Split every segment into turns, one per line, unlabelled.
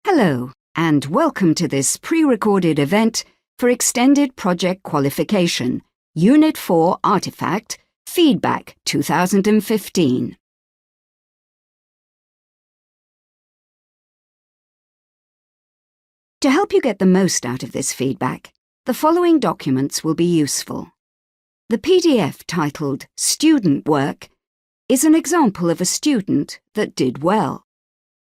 Hello, and welcome to this pre-recorded event for Extended Project Qualification, Unit 4 Artefact, Feedback 2015. To help you get the most out of this feedback, the following documents will be useful. The PDF titled Student Work is an example of a student that did well.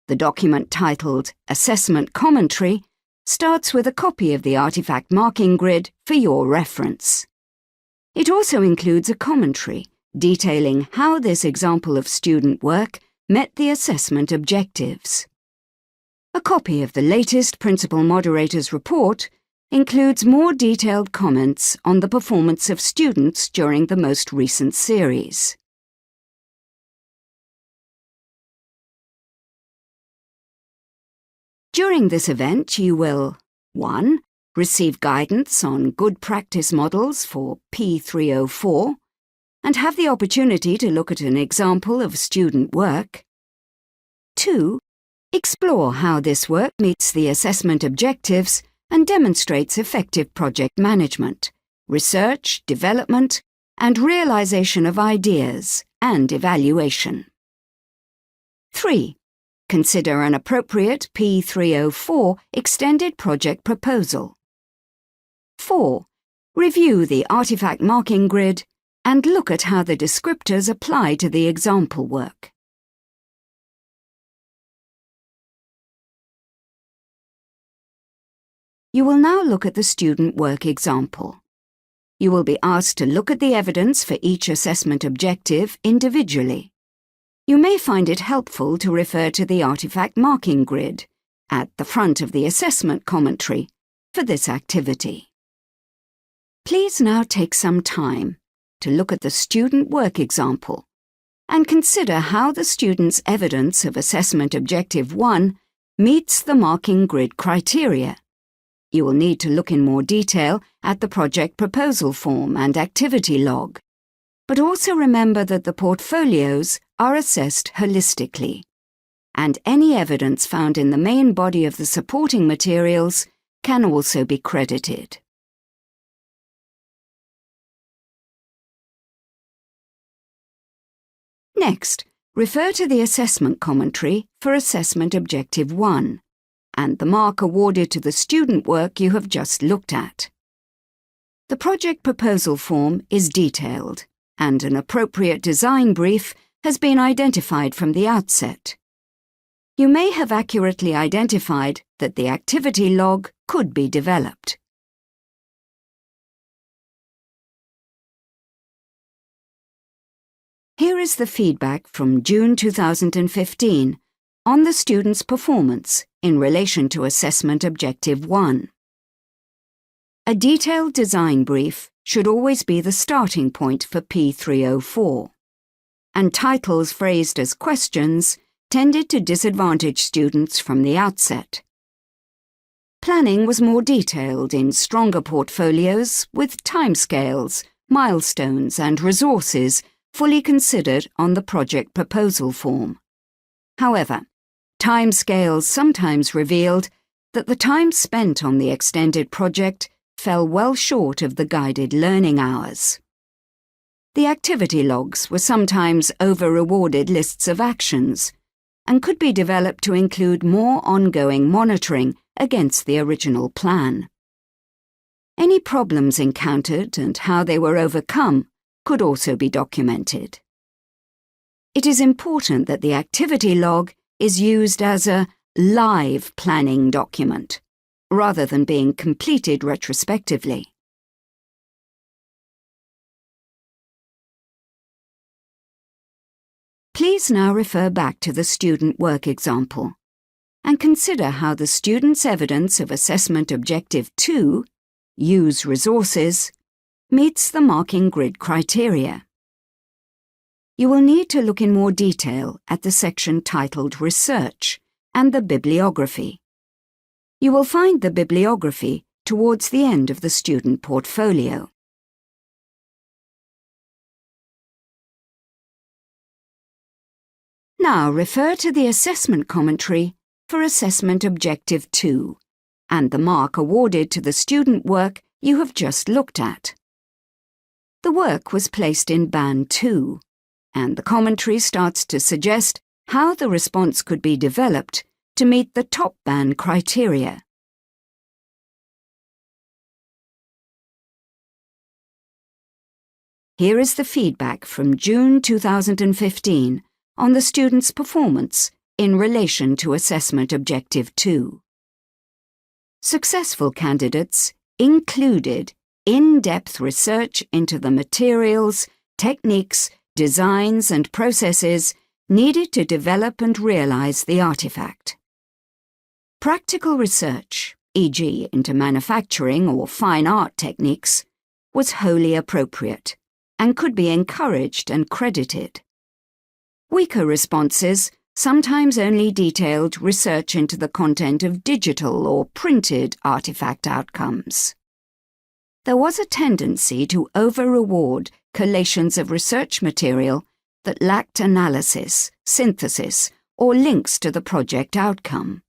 The document titled Assessment Commentary starts with a copy of the Artefact marking grid for your reference. It also includes a commentary detailing how this example of student work met the assessment objectives. A copy of the latest Principal Moderator's report includes more detailed comments on the performance of students during the most recent series. During this event, you will 1. Receive guidance on good practice models for P304 and have the opportunity to look at an example of student work. 2. Explore how this work meets the assessment objectives and demonstrates effective project management, research, development, and realization of ideas and evaluation. 3. Consider an appropriate P304 extended project proposal. 4. Review the Artefact marking grid and look at how the descriptors apply to the example work. You will now look at the student work example. You will be asked to look at the evidence for each assessment objective individually. You may find it helpful to refer to the Artefact marking grid at the front of the assessment commentary for this activity. Please now take some time to look at the student work example and consider how the student's evidence of Assessment Objective 1 meets the marking grid criteria. You will need to look in more detail at the project proposal form and activity log, but also remember that the portfolios are assessed holistically, and any evidence found in the main body of the supporting materials can also be credited. Next, refer to the assessment commentary for Assessment Objective 1 and the mark awarded to the student work you have just looked at. The project proposal form is detailed, and an appropriate design brief has been identified from the outset. You may have accurately identified that the activity log could be developed. Here is the feedback from June 2015 on the student's performance in relation to Assessment Objective 1. A detailed design brief should always be the starting point for P304, and titles phrased as questions tended to disadvantage students from the outset. Planning was more detailed in stronger portfolios with timescales, milestones, and resources fully considered on the project proposal form. However, timescales sometimes revealed that the time spent on the extended project fell well short of the guided learning hours. The activity logs were sometimes over-rewarded lists of actions and could be developed to include more ongoing monitoring against the original plan. Any problems encountered and how they were overcome could also be documented. It is important that the activity log is used as a live planning document, rather than being completed retrospectively. Please now refer back to the student work example and consider how the student's evidence of Assessment Objective 2, Use Resources, meets the marking grid criteria. You will need to look in more detail at the section titled Research and the bibliography. You will find the bibliography towards the end of the student portfolio. Now refer to the assessment commentary for Assessment Objective 2 and the mark awarded to the student work you have just looked at. The work was placed in Band 2, and the commentary starts to suggest how the response could be developed to meet the top band criteria. Here is the feedback from June 2015 on the student's performance in relation to Assessment Objective 2. Successful candidates included in-depth research into the materials, techniques, designs and processes needed to develop and realize the artifact. Practical research, e.g. into manufacturing or fine art techniques, was wholly appropriate and could be encouraged and credited. Weaker responses sometimes only detailed research into the content of digital or printed artifact outcomes. There was a tendency to over-reward collations of research material that lacked analysis, synthesis, or links to the project outcome.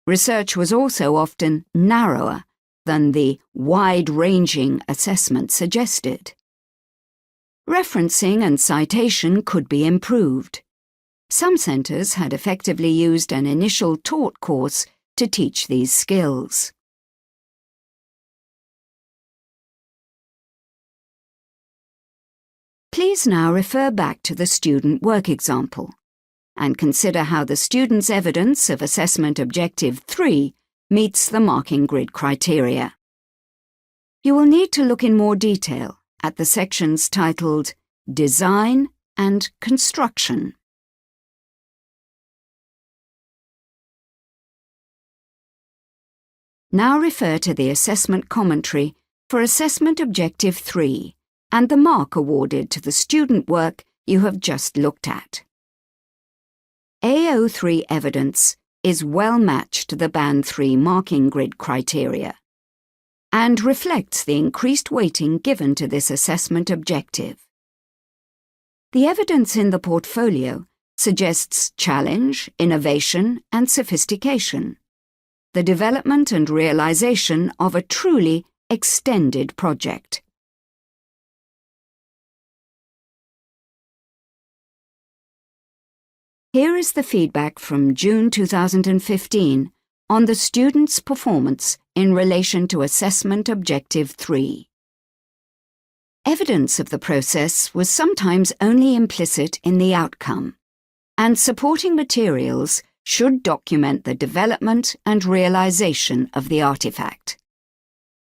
Research was also often narrower than the wide-ranging assessment suggested. Referencing and citation could be improved. Some centres had effectively used an initial taught course to teach these skills. Please now refer back to the student work example and consider how the student's evidence of Assessment Objective 3 meets the marking grid criteria. You will need to look in more detail at the sections titled Design and Construction. Now refer to the assessment commentary for Assessment Objective 3 and the mark awarded to the student work you have just looked at. A03 evidence is well matched to the Band 3 marking grid criteria and reflects the increased weighting given to this assessment objective. The evidence in the portfolio suggests challenge, innovation, and sophistication, the development and realization of a truly extended project. Here is the feedback from June 2015 on the student's performance in relation to Assessment Objective 3. Evidence of the process was sometimes only implicit in the outcome, and supporting materials should document the development and realization of the artifact.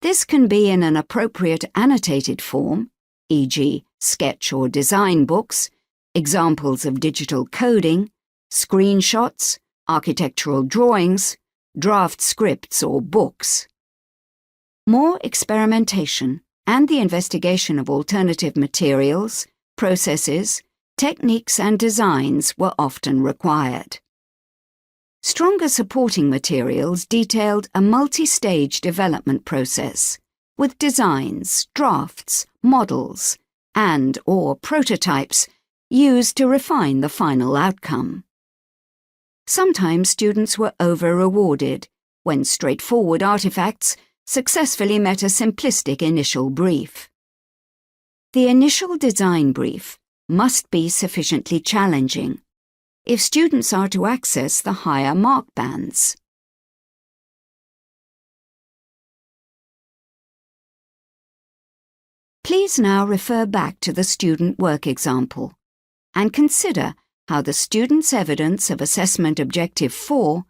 This can be in an appropriate annotated form, e.g. sketch or design books, examples of digital coding, screenshots, architectural drawings, draft scripts or books. More experimentation and the investigation of alternative materials, processes, techniques and designs were often required. Stronger supporting materials detailed a multi-stage development process with designs, drafts, models, and/or prototypes used to refine the final outcome. Sometimes students were over-rewarded when straightforward artifacts successfully met a simplistic initial brief. The initial design brief must be sufficiently challenging if students are to access the higher mark bands. Please now refer back to the student work example and consider how the student's evidence of Assessment Objective 4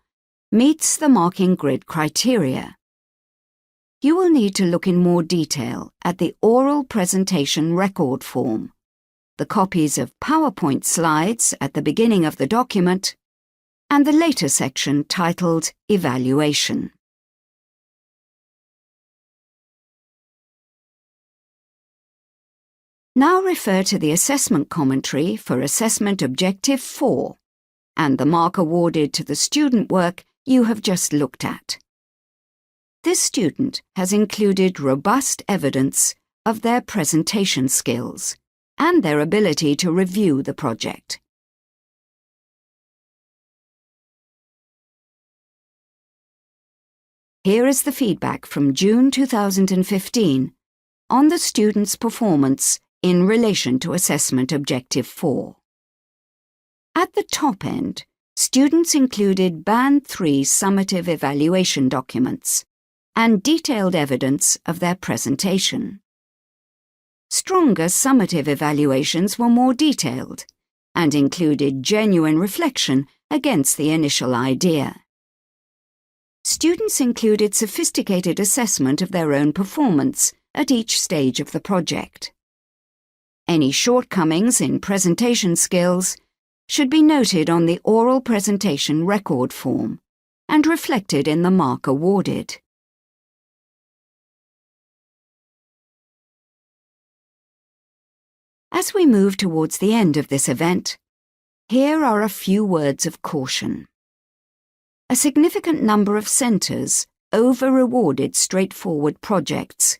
meets the marking grid criteria. You will need to look in more detail at the oral presentation record form, the copies of PowerPoint slides at the beginning of the document, and the later section titled Evaluation. Now refer to the assessment commentary for Assessment Objective 4 and the mark awarded to the student work you have just looked at. This student has included robust evidence of their presentation skills and their ability to review the project. Here is the feedback from June 2015 on the students' performance in relation to Assessment Objective 4. At the top end, students included Band 3 summative evaluation documents and detailed evidence of their presentation. Stronger summative evaluations were more detailed and included genuine reflection against the initial idea. Students included sophisticated assessment of their own performance at each stage of the project. Any shortcomings in presentation skills should be noted on the oral presentation record form and reflected in the mark awarded. As we move towards the end of this event, here are a few words of caution. A significant number of centres over-rewarded straightforward projects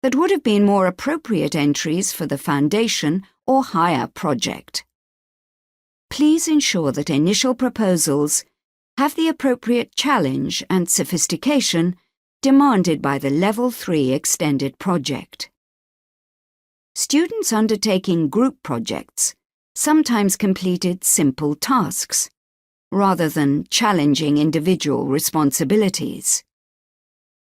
that would have been more appropriate entries for the foundation or higher project. Please ensure that initial proposals have the appropriate challenge and sophistication demanded by the Level 3 extended project. Students undertaking group projects sometimes completed simple tasks, rather than challenging individual responsibilities.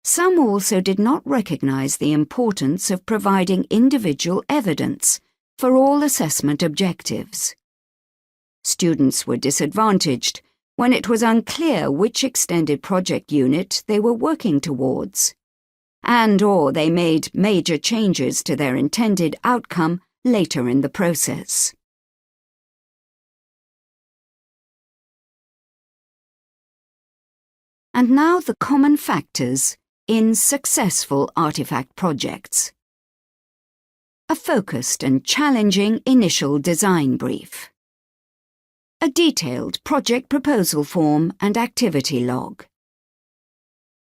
Some also did not recognize the importance of providing individual evidence for all assessment objectives. Students were disadvantaged when it was unclear which extended project unit they were working towards, and/or they made major changes to their intended outcome later in the process. And now the common factors in successful Artefact projects. A focused and challenging initial design brief. A detailed project proposal form and activity log.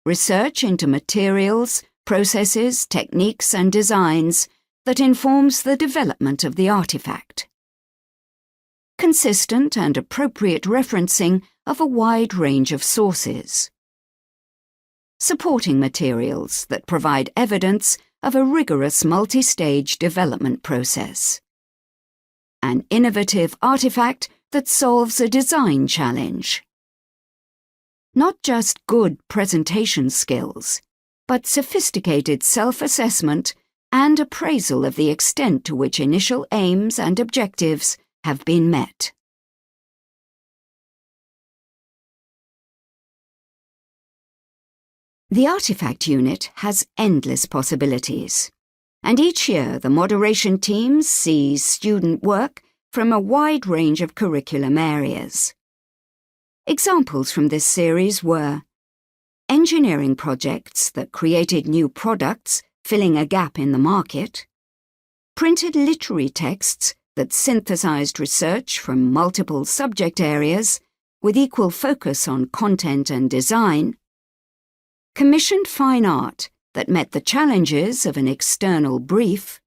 Research into materials, processes, techniques and designs that informs the development of the artifact. Consistent and appropriate referencing of a wide range of sources. Supporting materials that provide evidence of a rigorous multi-stage development process. An innovative artifact that solves a design challenge. Not just good presentation skills, but sophisticated self-assessment and appraisal of the extent to which initial aims and objectives have been met. The Artefact unit has endless possibilities, and each year the moderation team sees student work from a wide range of curriculum areas. Examples from this series were engineering projects that created new products, filling a gap in the market, printed literary texts that synthesized research from multiple subject areas with equal focus on content and design, commissioned fine art that met the challenges of an external brief,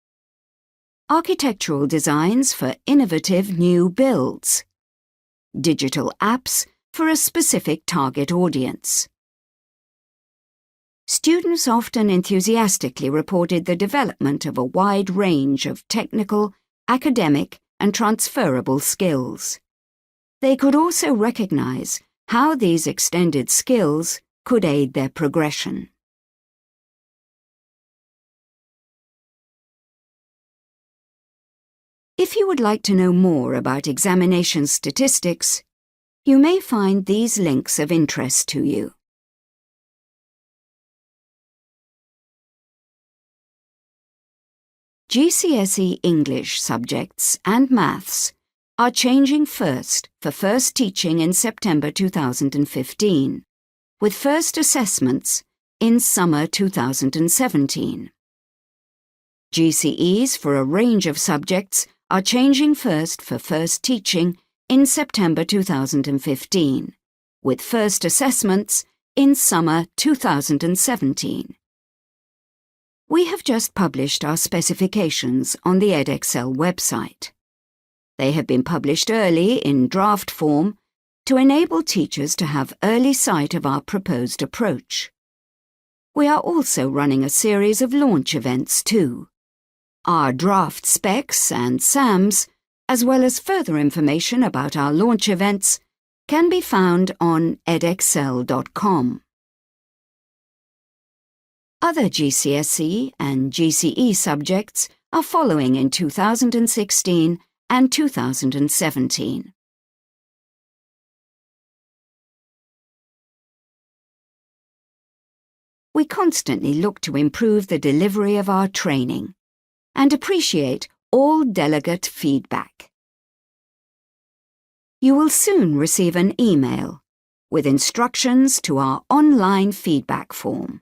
architectural designs for innovative new builds, digital apps for a specific target audience. Students often enthusiastically reported the development of a wide range of technical, academic, and transferable skills. They could also recognize how these extended skills could aid their progression. If you would like to know more about examination statistics, you may find these links of interest to you. GCSE English subjects and Maths are changing first for first teaching in September 2015, with first assessments in summer 2017. GCEs for a range of subjects are changing first for first teaching in September 2015, with first assessments in summer 2017. We have just published our specifications on the Edexcel website. They have been published early in draft form to enable teachers to have early sight of our proposed approach. We are also running a series of launch events too. Our draft specs and SAMs, as well as further information about our launch events, can be found on edexcel.com. Other GCSE and GCE subjects are following in 2016 and 2017. We constantly look to improve the delivery of our training and appreciate all delegate feedback. You will soon receive an email with instructions to our online feedback form.